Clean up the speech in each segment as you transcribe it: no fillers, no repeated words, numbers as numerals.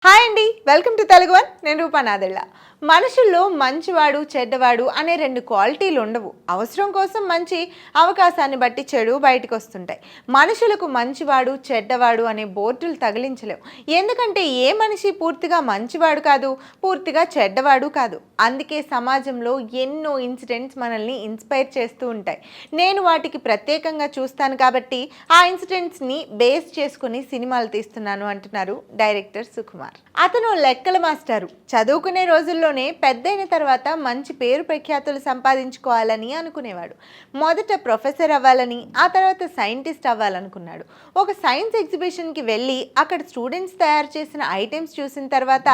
Hi అండి, welcome to Telugu one. నేను రూపా నాదెళ్ళ. మనుషుల్లో మంచివాడు చెడ్డవాడు అనే రెండు క్వాలిటీలు ఉండవు. అవసరం కోసం మంచి, అవకాశాన్ని బట్టి చెడు బయటకు వస్తుంటాయి. మనుషులకు మంచివాడు చెడ్డవాడు అనే బోర్డులు తగిలించలేవు. ఎందుకంటే ఏ మనిషి పూర్తిగా మంచివాడు కాదు, పూర్తిగా చెడ్డవాడు కాదు. అందుకే సమాజంలో ఎన్నో ఇన్సిడెంట్స్ మనల్ని ఇన్స్పైర్ చేస్తూ ఉంటాయి. నేను వాటికి ప్రత్యేకంగా చూస్తాను కాబట్టి ఆ ఇన్సిడెంట్స్ని బేస్ చేసుకుని సినిమాలు తీస్తున్నాను అంటున్నారు డైరెక్టర్ సుకుమార్. అతను లెక్కల మాస్టారు. చదువుకునే రోజుల్లోనే పెద్దయిన తర్వాత మంచి పేరు ప్రఖ్యాతులు సంపాదించుకోవాలని అనుకునేవాడు. మొదట ప్రొఫెసర్ అవ్వాలని, ఆ తర్వాత సైంటిస్ట్ అవ్వాలనుకున్నాడు. ఒక సైన్స్ ఎగ్జిబిషన్కి వెళ్ళి అక్కడ స్టూడెంట్స్ తయారు చేసిన ఐటమ్స్ చూసిన తర్వాత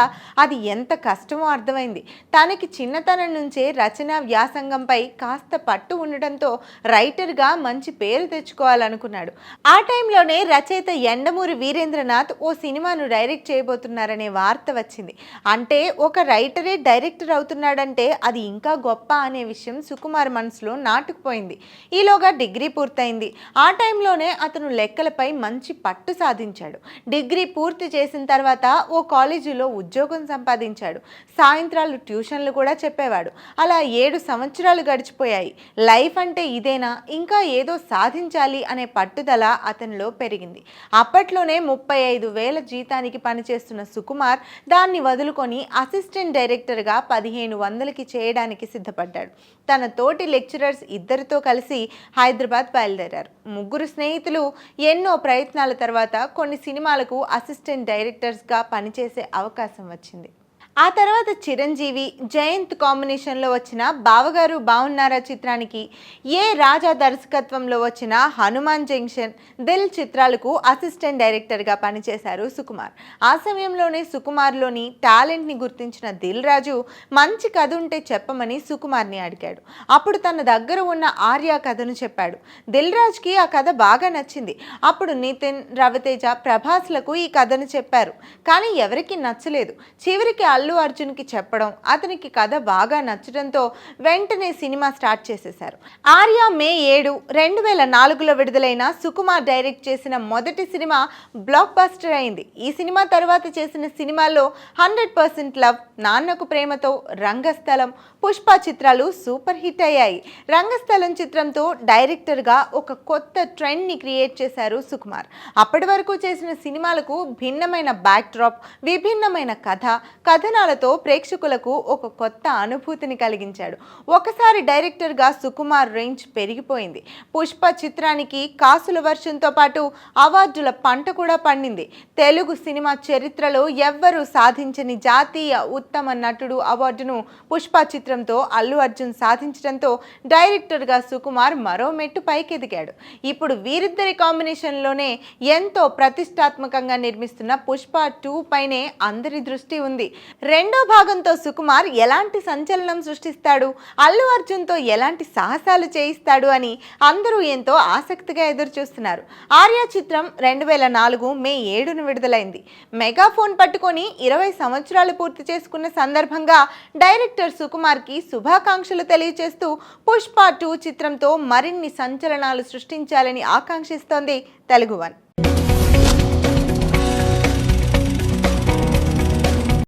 అది ఎంత కష్టమో అర్థమైంది. తనకి చిన్నతనం నుంచే రచన వ్యాసంగంపై కాస్త పట్టు ఉండడంతో రైటర్గా మంచి పేరు తెచ్చుకోవాలనుకున్నాడు. ఆ టైంలోనే రచయిత యండమూరి వీరేంద్రనాథ్ ఓ సినిమాను డైరెక్ట్ చేయబోతున్నారనే వార్త వచ్చింది. అంటే ఒక రైటరే డైరెక్టర్ అవుతున్నాడంటే అది ఇంకా గొప్ప అనే విషయం సుకుమార్ మనసులో నాటుకుపోయింది. ఈలోగా డిగ్రీ పూర్తయింది. ఆ టైంలోనే అతను లెక్కలపై మంచి పట్టు సాధించాడు. డిగ్రీ పూర్తి చేసిన తర్వాత ఓ కాలేజీలో ఉద్యోగం సంపాదించాడు. సాయంత్రాలు ట్యూషన్లు కూడా చెప్పేవాడు. అలా 7 సంవత్సరాలు గడిచిపోయాయి. లైఫ్ అంటే ఇదేనా, ఇంకా ఏదో సాధించాలి అనే పట్టుదల అతనిలో పెరిగింది. అప్పట్లోనే 35,000 జీతానికి పనిచేస్తున్న సుకుమార్ దాన్ని వదులుకొని అసిస్టెంట్ డైరెక్టర్గా 1500కి చేయడానికి సిద్ధపడ్డాడు. తన తోటి లెక్చరర్స్ ఇద్దరితో కలిసి హైదరాబాద్ బయలుదేరారు. ముగ్గురు స్నేహితులు ఎన్నో ప్రయత్నాల తర్వాత కొన్ని సినిమాలకు అసిస్టెంట్ డైరెక్టర్స్గా పనిచేసే అవకాశం వచ్చింది. ఆ తర్వాత చిరంజీవి, జయంత్ కాంబినేషన్లో వచ్చిన బావగారు బావున్నారా చిత్రానికి, ఏ రాజా దర్శకత్వంలో వచ్చిన హనుమాన్ జంక్షన్, దిల్ చిత్రాలకు అసిస్టెంట్ డైరెక్టర్గా పనిచేశారు సుకుమార్. ఆ సమయంలోనే సుకుమార్లోని టాలెంట్ని గుర్తించిన దిల్ రాజు మంచి కథ ఉంటే చెప్పమని సుకుమార్ని అడిగాడు. అప్పుడు తన దగ్గర ఉన్న ఆర్య కథను చెప్పాడు. దిల్ రాజుకి ఆ కథ బాగా నచ్చింది. అప్పుడు నితిన్, రవితేజ, ప్రభాస్లకు ఈ కథను చెప్పారు. కానీ ఎవరికి నచ్చలేదు. చివరికి అల్లు అర్జున్కి చెప్పడం, అతనికి కథ బాగా నచ్చడంతో వెంటనే సినిమా స్టార్ట్ చేసేశారు. ఆర్య మే 7, 2004లో విడుదలైన సుకుమార్ డైరెక్ట్ చేసిన మొదటి సినిమా బ్లాక్ బస్టర్ అయింది. ఈ సినిమా తర్వాత చేసిన సినిమాల్లో 100% లవ్, నాన్నకు ప్రేమతో, రంగస్థలం, పుష్ప చిత్రాలు సూపర్ హిట్ అయ్యాయి. రంగస్థలం చిత్రంతో డైరెక్టర్గా ఒక కొత్త ట్రెండ్ని క్రియేట్ చేశారు సుకుమార్. అప్పటి వరకు చేసిన సినిమాలకు భిన్నమైన బ్యాక్ డ్రాప్, విభిన్నమైన కథనాలతో ప్రేక్షకులకు ఒక కొత్త అనుభూతిని కలిగించాడు. ఒకసారి డైరెక్టర్గా సుకుమార్ రేంజ్ పెరిగిపోయింది. పుష్ప చిత్రానికి కాసుల వర్షంతో పాటు అవార్డుల పంట కూడా పండింది. తెలుగు సినిమా చరిత్రలో ఎవ్వరూ సాధించని జాతీయ ఉత్తమ నటుడు అవార్డును పుష్ప చిత్రంతో అల్లు అర్జున్ సాధించడంతో డైరెక్టర్గా సుకుమార్ మరో మెట్టు పైకెదిగాడు. ఇప్పుడు వీరిద్దరి కాంబినేషన్లోనే ఎంతో ప్రతిష్టాత్మకంగా నిర్మిస్తున్న పుష్ప 2 పైనే అందరి దృష్టి ఉంది. రెండో భాగంతో సుకుమార్ ఎలాంటి సంచలనం సృష్టిస్తాడు, అల్లు అర్జున్తో ఎలాంటి సాహసాలు చేయిస్తాడు అని అందరూ ఎంతో ఆసక్తిగా ఎదురు చూస్తున్నారు. ఆర్య చిత్రం 2004 మే 7న విడుదలైంది. మెగాఫోన్ పట్టుకొని 20 సంవత్సరాలు పూర్తి చేసుకున్న సందర్భంగా డైరెక్టర్ సుకుమార్కి శుభాకాంక్షలు తెలియజేస్తూ పుష్ప 2 చిత్రంతో మరిన్ని సంచలనాలు సృష్టించాలని ఆకాంక్షిస్తోంది తెలుగు వన్.